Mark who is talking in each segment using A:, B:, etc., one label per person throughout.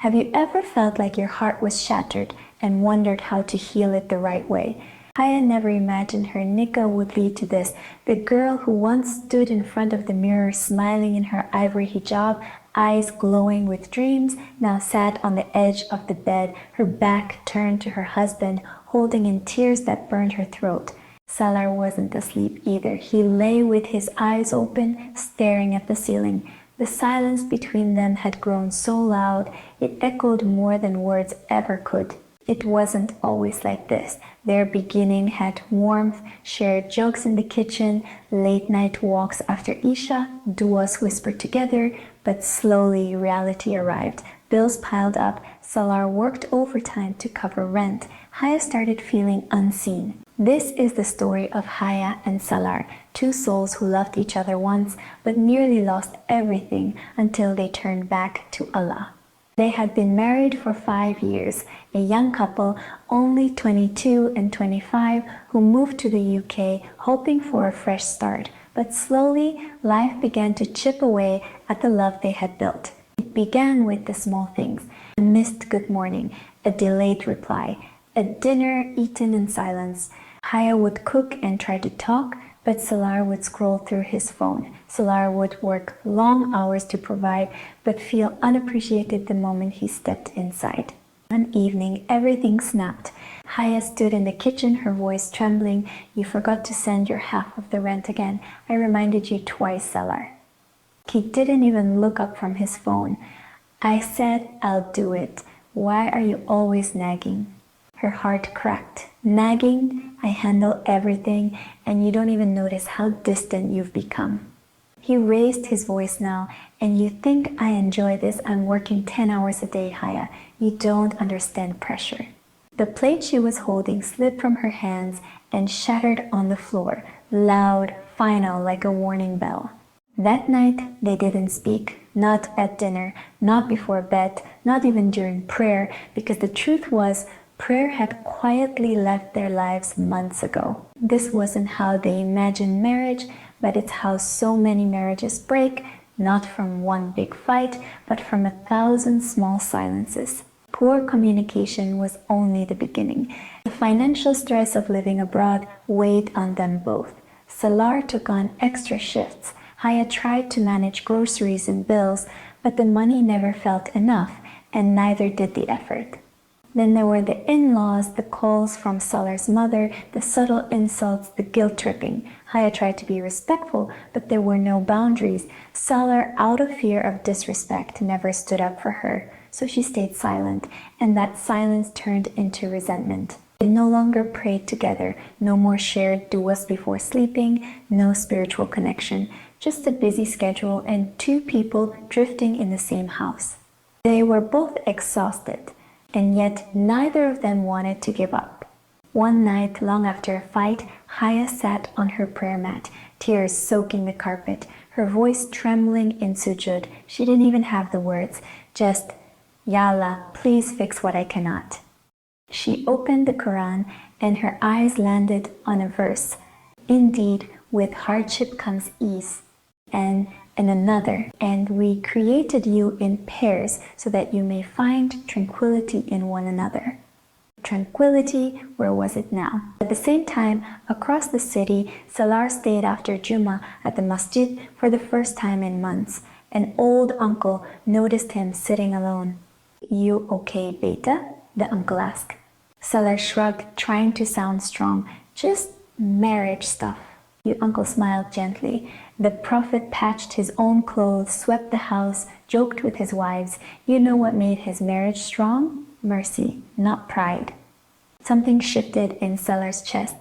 A: Have you ever felt like your heart was shattered and wondered how to heal it the right way? Haya never imagined her nikah would lead to this. The girl who once stood in front of the mirror smiling in her ivory hijab, eyes glowing with dreams, now sat on the edge of the bed, her back turned to her husband, holding in tears that burned her throat. Salar wasn't asleep either. He lay with his eyes open, staring at the ceiling. The silence between them had grown so loud, it echoed more than words ever could. It wasn't always like this. Their beginning had warmth, shared jokes in the kitchen, late-night walks after Isha, duas whispered together, but slowly reality arrived. Bills piled up. Salar worked overtime to cover rent. Haya started feeling unseen. This is the story of Haya and Salar, two souls who loved each other once, but nearly lost everything until they turned back to Allah. They had been married for 5 years, a young couple, only 22 and 25, who moved to the UK hoping for a fresh start. But slowly, life began to chip away at the love they had built. It began with the small things: a missed good morning, a delayed reply, a dinner eaten in silence. Haya would cook and try to talk, but Salar would scroll through his phone. Salar would work long hours to provide, but feel unappreciated the moment he stepped inside. One evening, everything snapped. Haya stood in the kitchen, her voice trembling. "You forgot to send your half of the rent again. I reminded you twice, Salar." He didn't even look up from his phone. "I said I'll do it. Why are you always nagging?" Her heart cracked. "Nagging? I handle everything, and you don't even notice how distant you've become." He raised his voice now. "And you think I enjoy this? I'm working 10 hours a day, Haya. You don't understand pressure." The plate she was holding slipped from her hands and shattered on the floor, loud, final, like a warning bell. That night, they didn't speak. Not at dinner, not before bed, not even during prayer, because the truth was, prayer had quietly left their lives months ago. This wasn't how they imagined marriage, but it's how so many marriages break, not from one big fight, but from 1,000 small silences. Poor communication was only the beginning. The financial stress of living abroad weighed on them both. Salar took on extra shifts. Haya tried to manage groceries and bills, but the money never felt enough, and neither did the effort. Then there were the in-laws, the calls from Salar's mother, the subtle insults, the guilt-tripping. Haya tried to be respectful, but there were no boundaries. Salar, out of fear of disrespect, never stood up for her, so she stayed silent, and that silence turned into resentment. They no longer prayed together, no more shared duas before sleeping, no spiritual connection, just a busy schedule and two people drifting in the same house. They were both exhausted, and yet neither of them wanted to give up. One night, long after a fight, Haya sat on her prayer mat, tears soaking the carpet, her voice trembling in sujud. She didn't even have the words, just, "Ya Allah, please fix what I cannot." She opened the Quran and her eyes landed on a verse. "Indeed, with hardship comes ease." And another, "And we created you in pairs so that you may find tranquility in one another." Tranquility, where was it now? At the same time, across the city, Salar stayed after Jummah at the masjid for the first time in months. An old uncle noticed him sitting alone. "You okay, beta?" the uncle asked. Salar shrugged, trying to sound strong. "Just marriage stuff." The uncle smiled gently. The Prophet patched his own clothes, swept the house, joked with his wives. You know what made his marriage strong? Mercy, not pride. Something shifted in Salar's chest.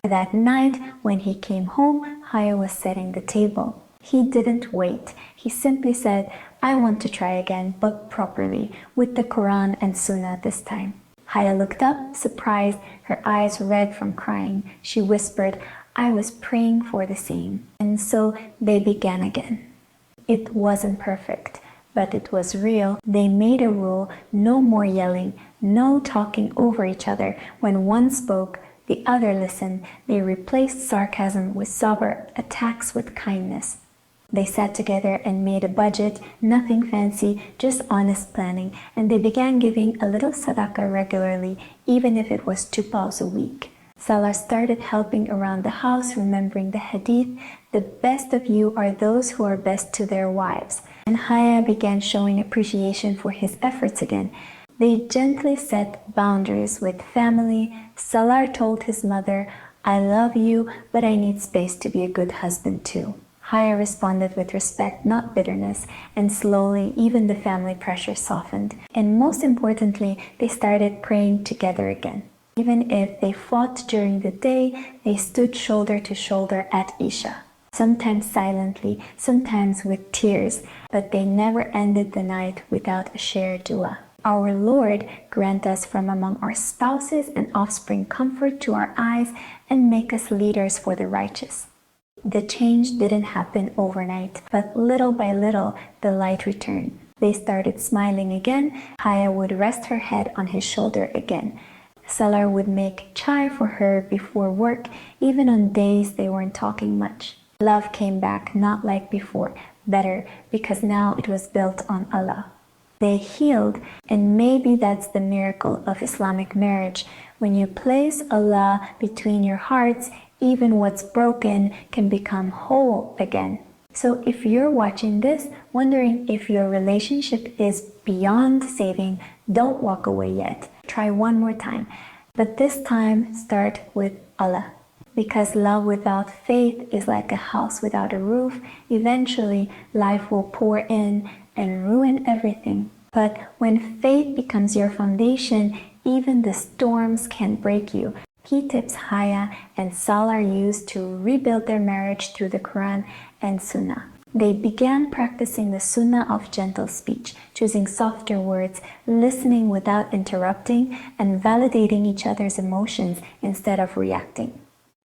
A: That night, when he came home, Haya was setting the table. He didn't wait. He simply said, "I want to try again, but properly, with the Quran and Sunnah this time." Haya looked up, surprised, her eyes red from crying. She whispered, "I was praying for the same." And so they began again. It wasn't perfect, but it was real. They made a rule: no more yelling, no talking over each other. When one spoke, the other listened. They replaced sarcasm with sabr, attacks with kindness. They sat together and made a budget, nothing fancy, just honest planning, and they began giving a little sadaqah regularly, even if it was 2 pounds a week. Salar started helping around the house, remembering the hadith, "The best of you are those who are best to their wives." And Haya began showing appreciation for his efforts again. They gently set boundaries with family. Salar told his mother, "I love you, but I need space to be a good husband too." Haya responded with respect, not bitterness, and slowly even the family pressure softened. And most importantly, they started praying together again. Even if they fought during the day, they stood shoulder to shoulder at Isha. Sometimes silently, sometimes with tears, but they never ended the night without a shared dua. Our Lord grant us from among our spouses and offspring comfort to our eyes and make us leaders for the righteous. The change didn't happen overnight, but little by little, the light returned. They started smiling again. Haya would rest her head on his shoulder again. Salar would make chai for her before work, even on days they weren't talking much. Love came back, not like before, better, because now it was built on Allah. They healed, and maybe that's the miracle of Islamic marriage. When you place Allah between your hearts, even what's broken can become whole again. So if you're watching this, wondering if your relationship is beyond saving, don't walk away yet. Try one more time. But this time, start with Allah. Because love without faith is like a house without a roof. Eventually, life will pour in and ruin everything. But when faith becomes your foundation, even the storms can break you. Key tips Haya and Salar used to rebuild their marriage through the Quran and Sunnah. They began practicing the Sunnah of gentle speech, choosing softer words, listening without interrupting, and validating each other's emotions instead of reacting.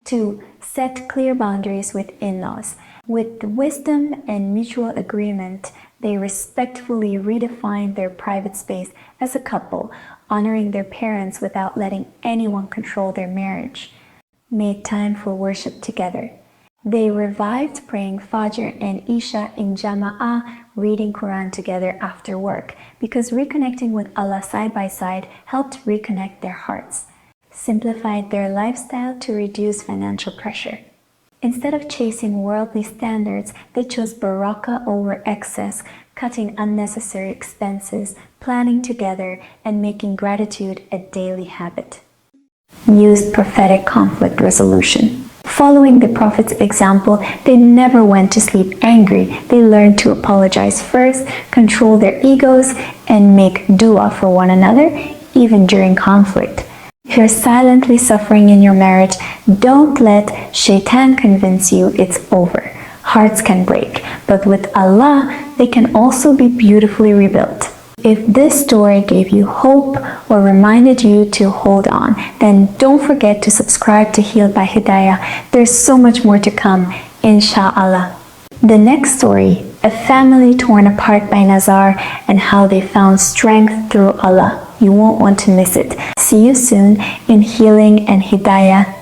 A: 2. Set clear boundaries with in-laws. With wisdom and mutual agreement, they respectfully redefined their private space as a couple, honoring their parents without letting anyone control their marriage. Made time for worship together. They revived praying Fajr and Isha in Jama'ah, reading Quran together after work, because reconnecting with Allah side by side helped reconnect their hearts. Simplified their lifestyle to reduce financial pressure. Instead of chasing worldly standards, they chose barakah over excess, cutting unnecessary expenses, planning together, and making gratitude a daily habit. Used prophetic conflict resolution. Following the Prophet's example, they never went to sleep angry. They learned to apologize first, control their egos, and make dua for one another, even during conflict. If you're silently suffering in your marriage, don't let shaytan convince you it's over. Hearts can break, but with Allah, they can also be beautifully rebuilt. If this story gave you hope or reminded you to hold on, then don't forget to subscribe to Healed by Hidayah. There's so much more to come, inshallah. The next story, a family torn apart by Nazar and how they found strength through Allah. You won't want to miss it. See you soon in Healing and Hidayah.